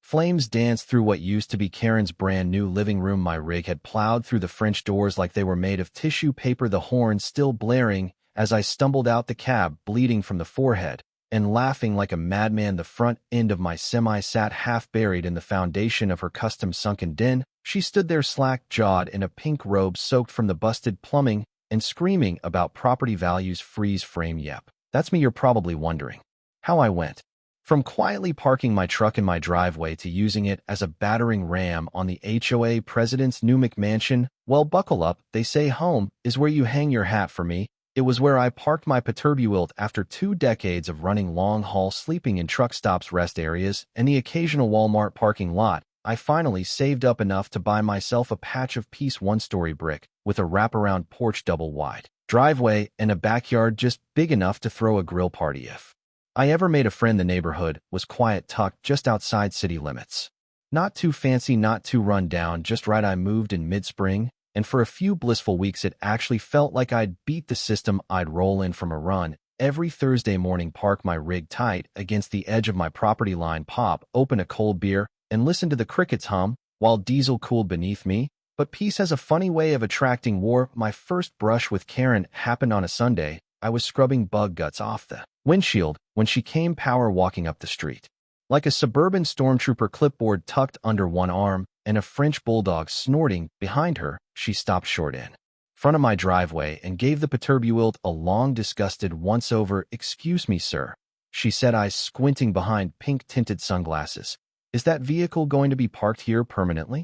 Flames danced through what used to be Karen's brand new living room. My rig had plowed through the French doors like they were made of tissue paper, the horn still blaring as I stumbled out the cab, bleeding from the forehead and laughing like a madman. The front end of my semi sat half buried in the foundation of her custom sunken den. She stood there slack-jawed in a pink robe soaked from the busted plumbing and screaming about property values. Freeze frame. Yep, that's me. You're probably wondering how I went from quietly parking my truck in my driveway to using it as a battering ram on the HOA president's new McMansion. Well, buckle up. They say home is where you hang your hat. For me, it was where I parked my Peterbilt after 2 decades of running long haul, sleeping in truck stops, rest areas, and the occasional Walmart parking lot. I finally saved up enough to buy myself a patch of peace 1-story brick with a wraparound porch, double wide driveway, and a backyard just big enough to throw a grill party if I ever made a friend. The neighborhood was quiet, tucked just outside city limits. Not too fancy, not too run down, just right. I moved in mid-spring, and for a few blissful weeks it actually felt like I'd beat the system. I'd roll in from a run every Thursday morning, park my rig tight against the edge of my property line, pop open a cold beer, and listen to the crickets hum while diesel cooled beneath me. But peace has a funny way of attracting war. My first brush with Karen happened on a Sunday. I was scrubbing bug guts off the windshield when she came power walking up the street. Like a suburban stormtrooper, clipboard tucked under one arm and a French bulldog snorting behind her, she stopped short in front of my driveway and gave the Peterbilt a long, disgusted once-over. "Excuse me, sir," she said, eyes squinting behind pink-tinted sunglasses. "Is that vehicle going to be parked here permanently?"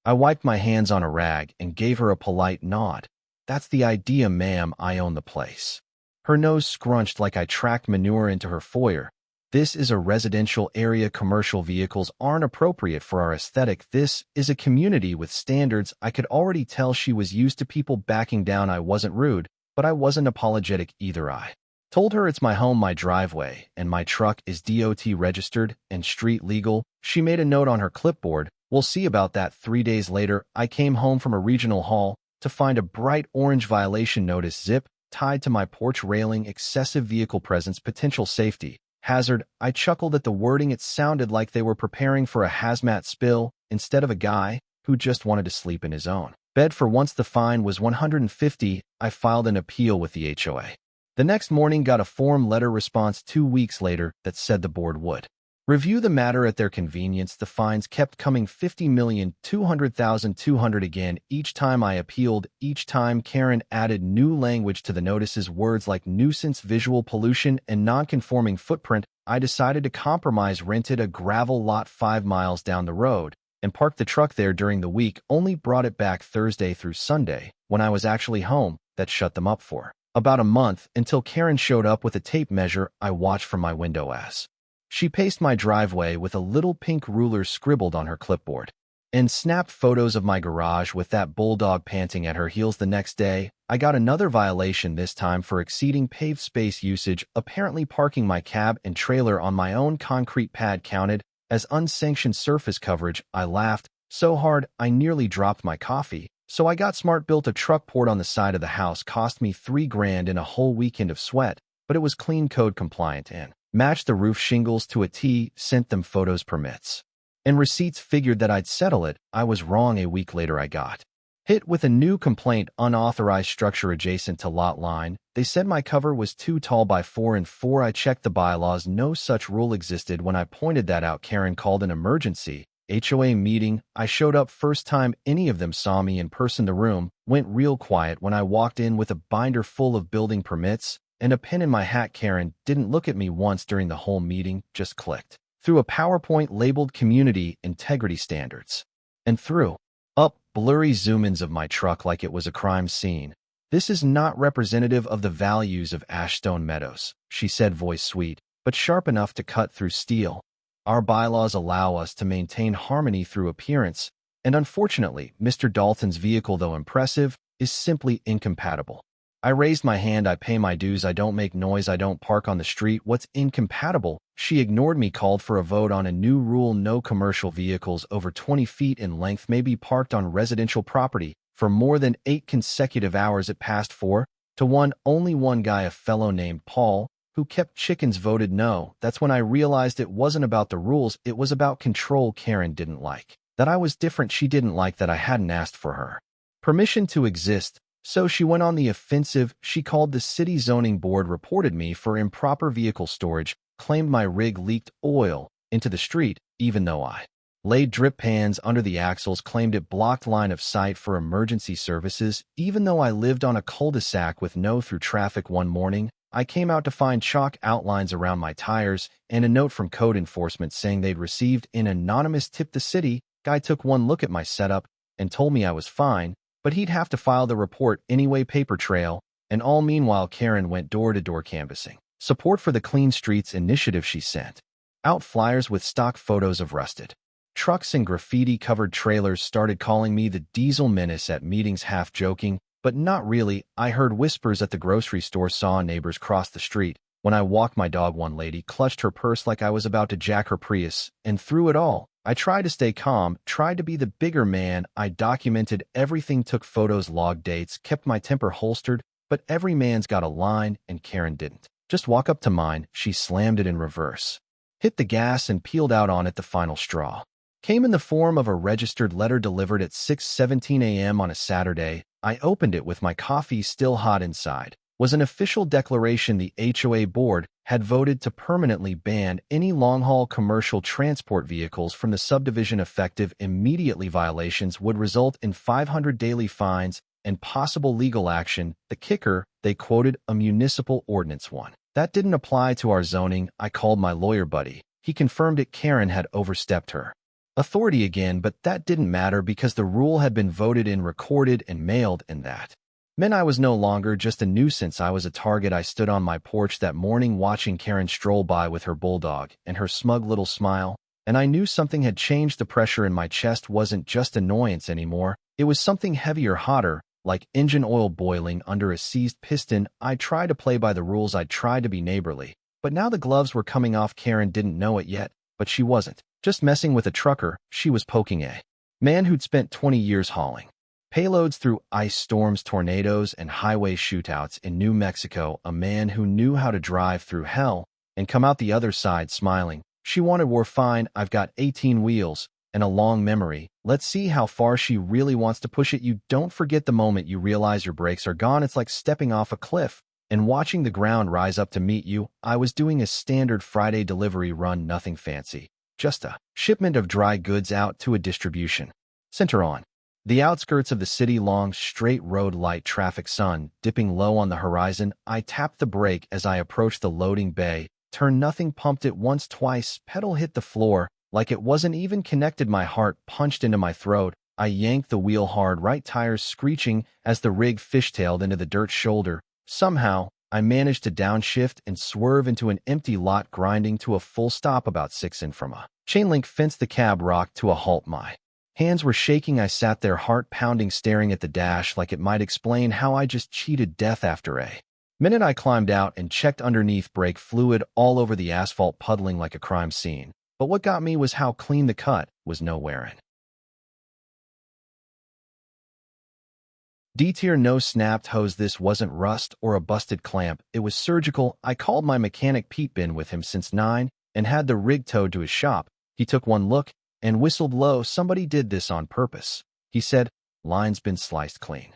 I wiped my hands on a rag and gave her a polite nod. "That's the idea, ma'am. I own the place." Her nose scrunched like I tracked manure into her foyer. "This is a residential area. Commercial vehicles aren't appropriate for our aesthetic. This is a community with standards." I could already tell she was used to people backing down. I wasn't rude, but I wasn't apologetic either. I told her it's my home, my driveway, and my truck is DOT registered and street legal. She made a note on her clipboard. "We'll see about that." 3 days later, I came home from a regional haul to find a bright orange violation notice zip tied to my porch railing. "Excessive vehicle presence, potential safety hazard." I chuckled at the wording. It sounded like they were preparing for a hazmat spill instead of a guy who just wanted to sleep in his own bed. For once, the fine was $150. I filed an appeal with the HOA. The next morning, got a form letter response 2 weeks later that said the board would review the matter at their convenience. The fines kept coming. $50,200,200 again. Each time I appealed, each time Karen added new language to the notices, words like nuisance, visual pollution, and non-conforming footprint. I decided to compromise, rented a gravel lot 5 miles down the road, and parked the truck there during the week. Only brought it back Thursday through Sunday, when I was actually home. That shut them up for about a month, until Karen showed up with a tape measure. I watched from my window as she paced my driveway with a little pink ruler scribbled on her clipboard, and snapped photos of my garage with that bulldog panting at her heels. The next day, I got another violation, this time for exceeding paved space usage. Apparently parking my cab and trailer on my own concrete pad counted as unsanctioned surface coverage. I laughed so hard I nearly dropped my coffee. So I got smart, built a truck port on the side of the house. Cost me $3,000 in a whole weekend of sweat, but it was clean, code compliant, and matched the roof shingles to a T. Sent them photos, permits, and receipts. Figured that I'd settle it. I was wrong. A week later, I got hit with a new complaint. Unauthorized structure adjacent to lot line. They said my cover was too tall by 4 and 4. I checked the bylaws. No such rule existed. When I pointed that out, Karen called an emergency HOA meeting. I showed up. First time any of them saw me in person. The room went real quiet when I walked in with a binder full of building permits and a pen in my hat. Karen didn't look at me once during the whole meeting, just clicked through a PowerPoint labeled Community Integrity Standards and threw up blurry zoom-ins of my truck like it was a crime scene. "This is not representative of the values of Ashstone Meadows," she said, voice sweet but sharp enough to cut through steel. "Our bylaws allow us to maintain harmony through appearance, and unfortunately, Mr. Dalton's vehicle, though impressive, is simply incompatible." I raised my hand. "I pay my dues. I don't make noise. I don't park on the street. What's incompatible?" She ignored me. Called for a vote on a new rule. No commercial vehicles over 20 feet in length may be parked on residential property for more than 8 consecutive hours. It passed 4-1. Only one guy, a fellow named Paul, who kept chickens voted no. That's when I realized it wasn't about the rules, it was about control. Karen didn't like that I was different. She didn't like that I hadn't asked for her permission to exist. So she went on the offensive. She called the city zoning board, reported me for improper vehicle storage, claimed my rig leaked oil into the street, even though I laid drip pans under the axles, claimed it blocked line of sight for emergency services, even though I lived on a cul-de-sac with no through traffic. One morning, I came out to find chalk outlines around my tires and a note from code enforcement saying they'd received an anonymous tip. The city guy took one look at my setup and told me I was fine, but he'd have to file the report anyway. Paper trail and all. Meanwhile, Karen went door-to-door canvassing support for the Clean Streets initiative. She sent out flyers with stock photos of rusted trucks and graffiti-covered trailers, started calling me the diesel menace at meetings, half joking, but not really. I heard whispers at the grocery store, saw neighbors cross the street. When I walked my dog, one lady clutched her purse like I was about to jack her Prius, and through it all, I tried to stay calm, tried to be the bigger man. I documented everything, took photos, logged dates, kept my temper holstered, but every man's got a line, and Karen didn't just walk up to mine. She slammed it in reverse, hit the gas, and peeled out on it. The final straw came in the form of a registered letter delivered at 6:17 a.m. on a Saturday. I opened it with my coffee still hot inside. Was an official declaration the HOA board had voted to permanently ban any long-haul commercial transport vehicles from the subdivision effective immediately. Violations would result in 500 daily fines and possible legal action. The kicker, they quoted a municipal ordinance one that didn't apply to our zoning. I called my lawyer buddy. He confirmed it. Karen had overstepped her authority again, but that didn't matter because the rule had been voted in, recorded, and mailed, and that meant I was no longer just a nuisance. I was a target. I stood on my porch that morning watching Karen stroll by with her bulldog and her smug little smile, and I knew something had changed. The pressure in my chest wasn't just annoyance anymore. It was something heavier, hotter, like engine oil boiling under a seized piston. I tried to play by the rules. I tried to be neighborly, but now the gloves were coming off. Karen didn't know it yet, but she wasn't just messing with a trucker. She was poking a man who'd spent 20 years hauling payloads through ice storms, tornadoes, and highway shootouts in New Mexico, a man who knew how to drive through hell and come out the other side smiling. She wanted, "We're fine. I've got 18 wheels and a long memory. Let's see how far she really wants to push it." You don't forget the moment you realize your brakes are gone. It's like stepping off a cliff and watching the ground rise up to meet you. I was doing a standard Friday delivery run, nothing fancy, just a shipment of dry goods out to a distribution center on the outskirts of the city. Long, straight road, light traffic, sun dipping low on the horizon. I tapped the brake as I approached the loading bay. Turn, nothing, pumped it once, twice, pedal hit the floor like it wasn't even connected. My heart punched into my throat. I yanked the wheel hard, right tires screeching as the rig fishtailed into the dirt shoulder. Somehow, I managed to downshift and swerve into an empty lot, grinding to a full stop about 6 in from a chain-link fence. The cab rocked to a halt. My hands were shaking. I sat there, heart pounding, staring at the dash like it might explain how I just cheated death. After a minute, I climbed out and checked underneath. Brake fluid all over the asphalt, puddling like a crime scene. But what got me was how clean the cut was. No wearing detier, no snapped hose. This wasn't rust or a busted clamp. It was surgical. I called my mechanic Pete, been with him since 9, and had the rig towed to his shop. He took one look and whistled low. "Somebody did this on purpose," he said. "Line's been sliced clean.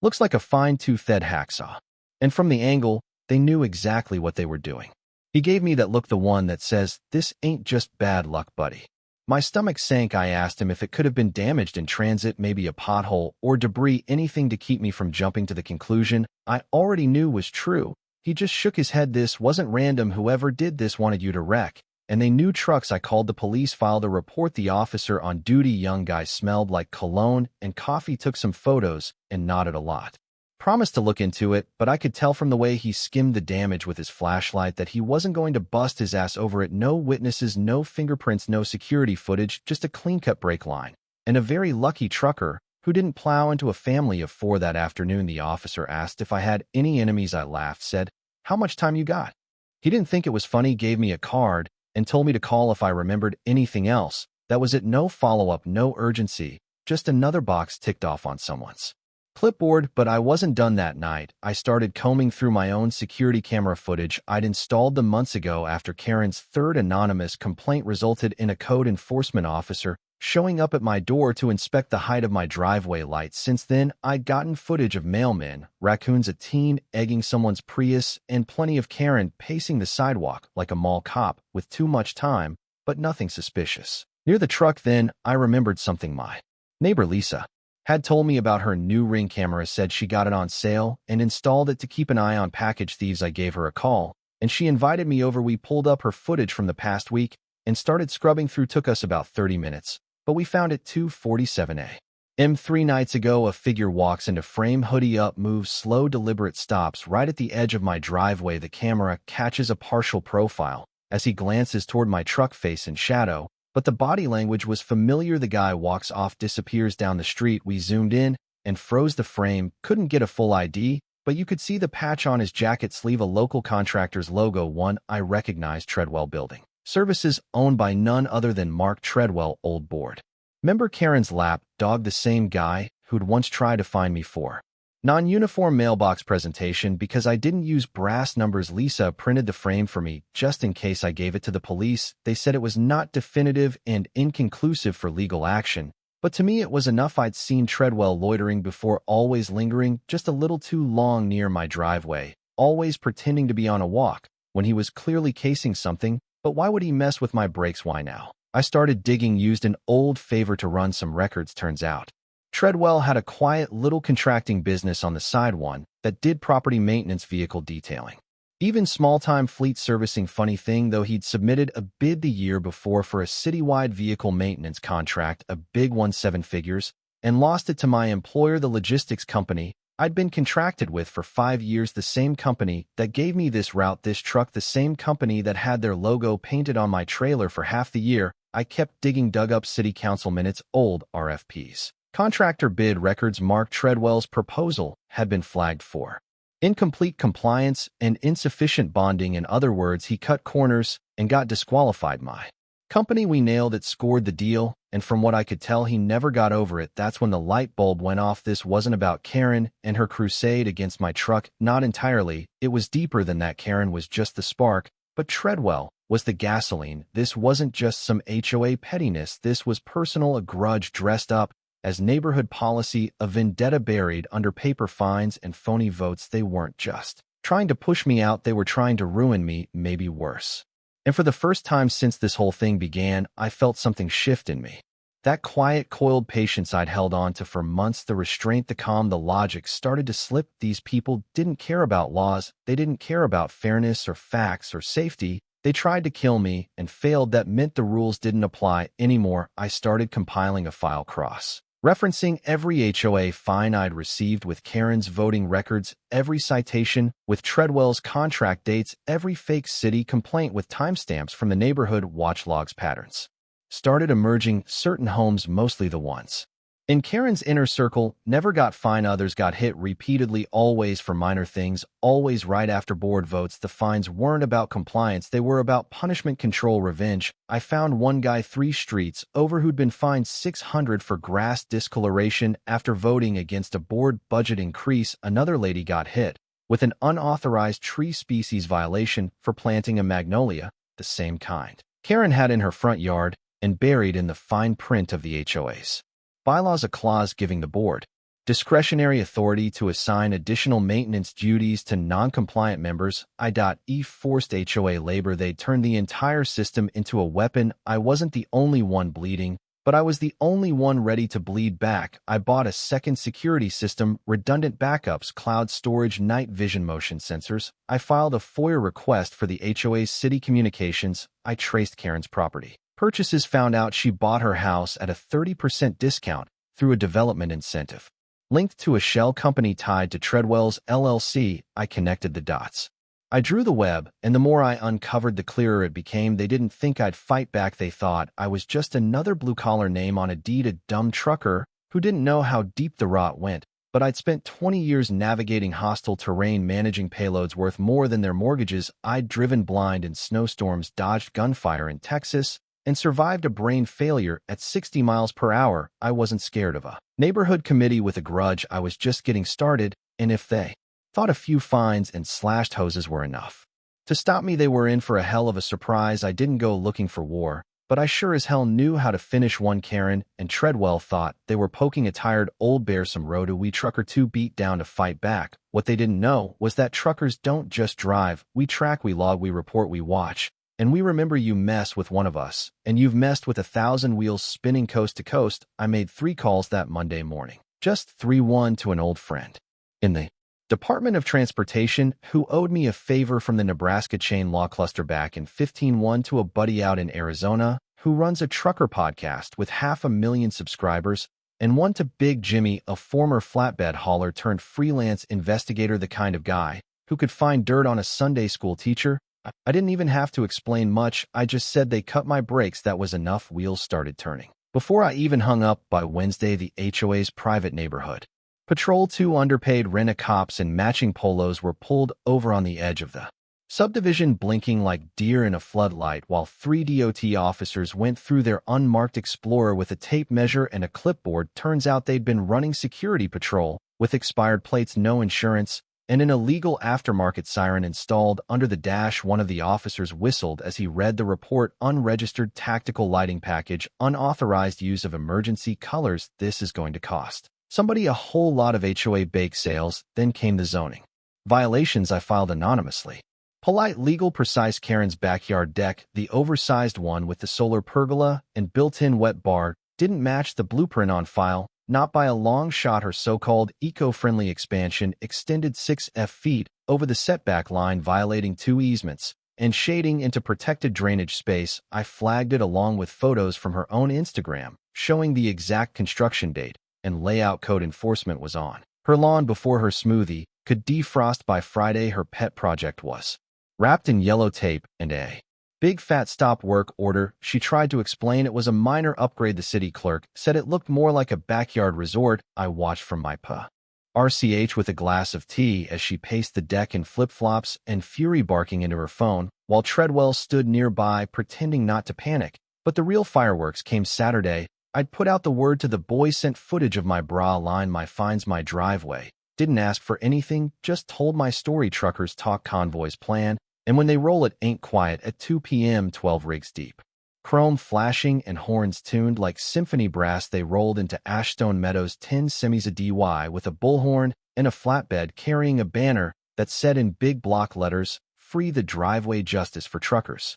Looks like a fine-toothed hacksaw." And from the angle, they knew exactly what they were doing. He gave me that look, the one that says, "This ain't just bad luck, buddy." My stomach sank. I asked him if it could have been damaged in transit, maybe a pothole or debris, anything to keep me from jumping to the conclusion I already knew was true. He just shook his head. "This wasn't random. Whoever did this wanted you to wreck. And they knew trucks." I called the police, filed a report. The officer on duty, young guy, smelled like cologne and coffee, took some photos and nodded a lot. Promised to look into it, but I could tell from the way he skimmed the damage with his flashlight that he wasn't going to bust his ass over it. No witnesses, no fingerprints, no security footage, just a clean-cut brake line. And a very lucky trucker who didn't plow into a family of 4 that afternoon. The officer asked if I had any enemies. I laughed, said, "How much time you got?" He didn't think it was funny, gave me a card, and told me to call if I remembered anything else. That was it. No follow-up, no urgency, just another box ticked off on someone's clipboard, but I wasn't done that night. I started combing through my own security camera footage. I'd installed them months ago after Karen's third anonymous complaint resulted in a code enforcement officer showing up at my door to inspect the height of my driveway lights. Since then, I'd gotten footage of mailmen, raccoons, a teen egging someone's Prius, and plenty of Karen pacing the sidewalk like a mall cop with too much time, but nothing suspicious. Near the truck then, I remembered something my neighbor Lisa had told me about. Her new Ring camera, said she got it on sale and installed it to keep an eye on package thieves. I gave her a call, and she invited me over. We pulled up her footage from the past week and started scrubbing through. Took us about 30 minutes, but we found it 2:47 a.m. 3 nights ago. A figure walks into frame, hoodie up, moves slow, deliberate, stops right at the edge of my driveway. The camera catches a partial profile as he glances toward my truck, face in shadow, but the body language was familiar. The guy walks off, disappears down the street. We zoomed in and froze the frame. Couldn't get a full ID, but you could see the patch on his jacket sleeve, a local contractor's logo. One I recognized, Treadwell Building Services, owned by none other than Mark Treadwell, old board member. Karen's lap dog, the same guy who'd once tried to find me for non-uniform mailbox presentation because I didn't use brass numbers. Lisa printed the frame for me just in case I gave it to the police. They said it was not definitive and inconclusive for legal action, but to me it was enough. I'd seen Treadwell loitering before, always lingering just a little too long near my driveway, always pretending to be on a walk when he was clearly casing something. But why would he mess with my brakes? Why now? I started digging, used an old favor to run some records. Turns out Treadwell had a quiet little contracting business on the side, one that did property maintenance, vehicle detailing, even small-time fleet servicing. Funny thing though, he'd submitted a bid the year before for a citywide vehicle maintenance contract, a big one, 7 figures, and lost it to my employer, the logistics company I'd been contracted with for 5 years, the same company that gave me this route, this truck, the same company that had their logo painted on my trailer for half the year. I kept digging, dug up city council minutes, old RFPs, contractor bid records. Mark Treadwell's proposal had been flagged for incomplete compliance and insufficient bonding. In other words, he cut corners and got disqualified. My company, we nailed it, scored the deal, and from what I could tell, he never got over it. That's when the light bulb went off. This wasn't about Karen and her crusade against my truck. Not entirely. It was deeper than that. Karen was just the spark, but Treadwell was the gasoline. This wasn't just some HOA pettiness. This was personal, a grudge dressed up as neighborhood policy, a vendetta buried under paper fines and phony votes. They weren't just trying to push me out, they were trying to ruin me, maybe worse. And for the first time since this whole thing began, I felt something shift in me. That quiet, coiled patience I'd held on to for months, the restraint, the calm, the logic started to slip. These people didn't care about laws. They didn't care about fairness or facts or safety. They tried to kill me and failed. That meant the rules didn't apply anymore. I started compiling a file referencing every HOA fine I'd received with Karen's voting records, every citation with Treadwell's contract dates, every fake city complaint with timestamps from the neighborhood watch logs. Patterns started emerging. Certain homes, mostly the ones in Karen's inner circle, never got fined. Others got hit repeatedly, always for minor things, always right after board votes. The fines weren't about compliance, they were about punishment, control, revenge. I found one guy 3 streets over who'd been fined $600 for grass discoloration after voting against a board budget increase. Another lady got hit with an unauthorized tree species violation for planting a magnolia, the same kind Karen had in her front yard, and buried in the fine print of the HOA's bylaws a clause giving the board discretionary authority to assign additional maintenance duties to non-compliant members. I.E. forced HOA labor. They turned the entire system into a weapon. I wasn't the only one bleeding, but I was the only one ready to bleed back. I bought a second security system, redundant backups, cloud storage, night vision, motion sensors. I filed a FOIA request for the HOA's city communications. I traced Karen's property purchases, found out she bought her house at a 30% discount through a development incentive linked to a shell company tied to Treadwell's LLC. I connected the dots. I drew the web, and the more I uncovered, the clearer it became. They didn't think I'd fight back. They thought I was just another blue-collar name on a deed, a dumb trucker who didn't know how deep the rot went. But I'd spent 20 years navigating hostile terrain, managing payloads worth more than their mortgages. I'd driven blind in snowstorms, dodged gunfire in Texas, and survived a brain failure at 60 miles per hour. I wasn't scared of a neighborhood committee with a grudge. I was just getting started, and if they thought a few fines and slashed hoses were enough to stop me, they were in for a hell of a surprise. I didn't go looking for war, but I sure as hell knew how to finish one. Karen and Treadwell thought they were poking a tired old bear. Some road-a-wee trucker too beat down to fight back. What they didn't know was that truckers don't just drive. We track, we log, we report, we watch. And we remember. You mess with one of us, and you've messed with 1,000 wheels spinning coast to coast. I made 3 calls that Monday morning. Just 3-1 to an old friend in the Department of Transportation who owed me a favor from the Nebraska chain law cluster back in 15-1 to a buddy out in Arizona who runs a trucker podcast with 500,000 subscribers, and 1 to Big Jimmy, a former flatbed hauler turned freelance investigator, the kind of guy who could find dirt on a Sunday school teacher. I didn't even have to explain much. I just said they cut my brakes. That was enough. Wheels started turning. Before I even hung up, by Wednesday, the HOA's private neighborhood patrol, 2 underpaid rent-a-cops in matching polos, were pulled over on the edge of the subdivision, blinking like deer in a floodlight, while 3 DOT officers went through their unmarked Explorer with a tape measure and a clipboard. Turns out they'd been running security patrol with expired plates, no insurance, and an illegal aftermarket siren installed under the dash. One of the officers whistled as he read the report: unregistered tactical lighting package, unauthorized use of emergency colors. This is going to cost somebody a whole lot of HOA bake sales. Then came the zoning violations I filed anonymously. Polite, legal, precise. Karen's backyard deck, the oversized one with the solar pergola and built-in wet bar, didn't match the blueprint on file, not by a long shot. Her so-called eco-friendly expansion extended 6 feet over the setback line, violating 2 easements and shading into protected drainage space. I flagged it along with photos from her own Instagram showing the exact construction date, and layout code enforcement was on her lawn before her smoothie could defrost by Friday. Her pet project was wrapped in yellow tape and a big fat stop work order. She tried to explain it was a minor upgrade. The city clerk said it looked more like a backyard resort. I watched from my RCH with a glass of tea as she paced the deck in flip-flops and fury barking into her phone, while Treadwell stood nearby pretending not to panic. But the real fireworks came Saturday. I'd put out the word to the boys, sent footage of my bra line, my fines, my driveway. Didn't ask for anything, just told my story. Truckers talk, convoys plan, and when they roll it ain't quiet. At 2 p.m., 12 rigs deep, chrome flashing and horns tuned like symphony brass, they rolled into Ashstone Meadows. 10 semis, a DY with a bullhorn and a flatbed, carrying a banner that said in big block letters, "Free the driveway, justice for truckers."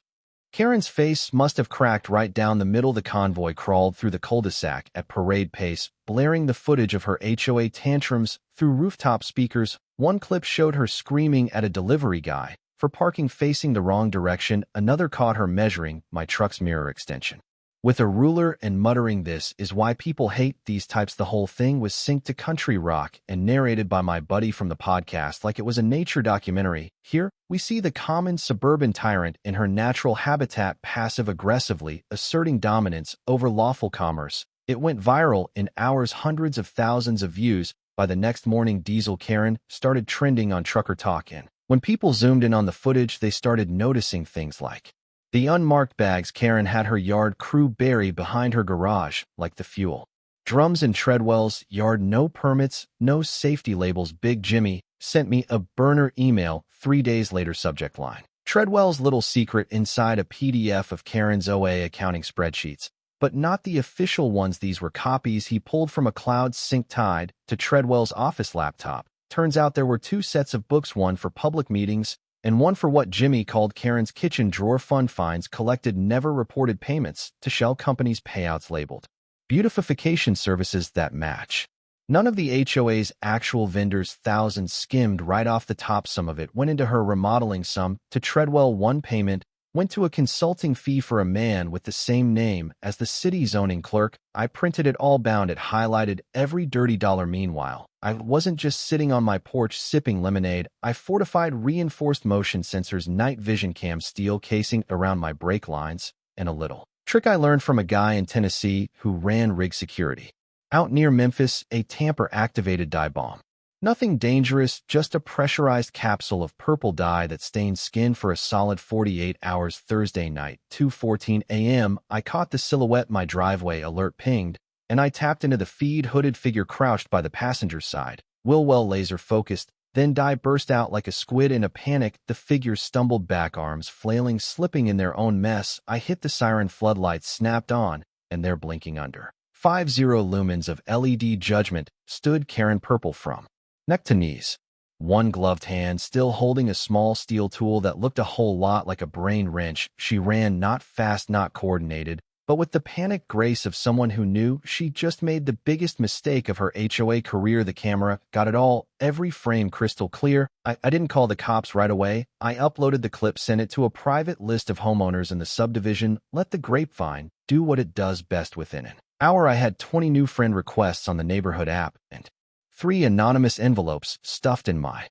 Karen's face must have cracked right down the middle. The convoy crawled through the cul-de-sac at parade pace, blaring the footage of her HOA tantrums through rooftop speakers. One clip showed her screaming at a delivery guy for parking facing the wrong direction. Another caught her measuring my truck's mirror extension with a ruler and muttering, "This is why people hate these types." The whole thing was synced to country rock and narrated by my buddy from the podcast like it was a nature documentary. Here, we see the common suburban tyrant in her natural habitat, passive-aggressively asserting dominance over lawful commerce. It went viral in hours, hundreds of thousands of views. By the next morning, Diesel Karen started trending on Trucker Talk, and when people zoomed in on the footage, they started noticing things like the unmarked bags Karen had her yard crew bury behind her garage, like the fuel drums in Treadwell's yard. No permits, no safety labels. Big Jimmy sent me a burner email 3 days later. Subject line: Treadwell's little secret inside a PDF of Karen's OA accounting spreadsheets, but not the official ones. These were copies he pulled from a cloud sync tied to Treadwell's office laptop. Turns out there were 2 sets of books, one for public meetings and one for what Jimmy called Karen's kitchen drawer fund, fines collected, never reported payments to shell companies, payouts labeled beautification services that match none of the HOA's actual vendors. Thousands skimmed right off the top. Some of it went into her remodeling, some to Treadwell. One payment went to a consulting fee for a man with the same name as the city zoning clerk. I printed it all, bound it, highlighted every dirty dollar. Meanwhile, I wasn't just sitting on my porch sipping lemonade. I fortified reinforced motion sensors, night vision cam, steel casing around my brake lines, and a little trick I learned from a guy in Tennessee who ran rig security out near Memphis, a tamper-activated dive bomb Nothing dangerous, just a pressurized capsule of purple dye that stained skin for a solid 48 hours. Thursday night, 2:14 a.m., I caught the silhouette my driveway alert pinged, and I tapped into the feed. Hooded figure crouched by the passenger's side. Wilwell laser-focused, then dye burst out like a squid in a panic. The figure stumbled back, arms flailing, slipping in their own mess. I hit the siren, floodlights snapped on, and they're blinking under 50 lumens of LED judgment stood Karen, purple from neck to knees, one gloved hand still holding a small steel tool that looked a whole lot like a brain wrench. She ran, not fast, not coordinated, but with the panicked grace of someone who knew she just made the biggest mistake of her HOA career. The camera got it all, every frame crystal clear. I didn't call the cops right away. I uploaded the clip, sent it to a private list of homeowners in the subdivision. Let the grapevine do what it does best. Within an hour, I had 20 new friend requests on the neighborhood app and 3 anonymous envelopes stuffed in my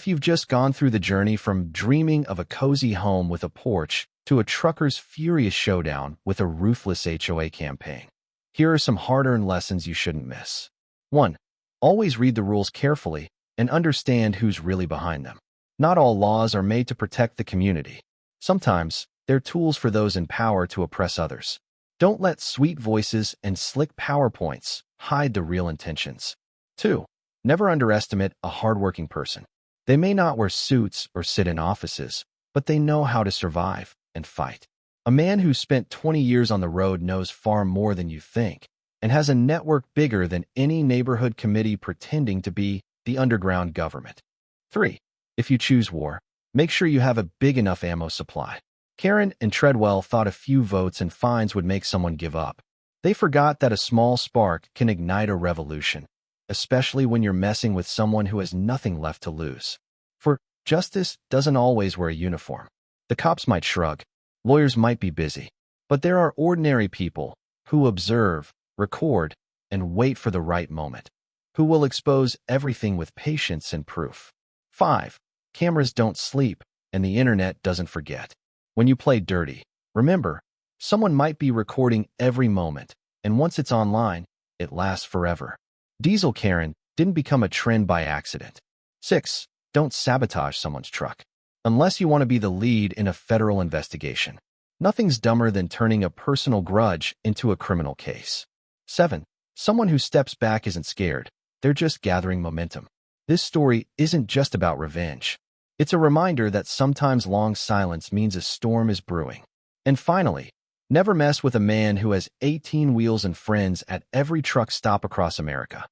You've just gone through the journey from dreaming of a cozy home with a porch to a trucker's furious showdown with a ruthless HOA campaign. Here are some hard-earned lessons you shouldn't miss. 1. Always read the rules carefully and understand who's really behind them. Not all laws are made to protect the community. Sometimes they're tools for those in power to oppress others. Don't let sweet voices and slick PowerPoints hide the real intentions. 2. Never underestimate a hardworking person. They may not wear suits or sit in offices, but they know how to survive and fight. A man who spent 20 years on the road knows far more than you think and has a network bigger than any neighborhood committee pretending to be the underground government. 3. If you choose war, make sure you have a big enough ammo supply. Karen and Treadwell thought a few votes and fines would make someone give up. They forgot that a small spark can ignite a revolution, especially when you're messing with someone who has nothing left to lose. For justice doesn't always wear a uniform. The cops might shrug, lawyers might be busy, but there are ordinary people who observe, record, and wait for the right moment, who will expose everything with patience and proof. 5. Cameras don't sleep, and the internet doesn't forget. When you play dirty, remember, someone might be recording every moment, and once it's online, it lasts forever. Diesel Karen didn't become a trend by accident. 6. Don't sabotage someone's truck. Unless you want to be the lead in a federal investigation. Nothing's dumber than turning a personal grudge into a criminal case. 7. Someone who steps back isn't scared. They're just gathering momentum. This story isn't just about revenge. It's a reminder that sometimes long silence means a storm is brewing. And finally, never mess with a man who has 18 wheels and friends at every truck stop across America.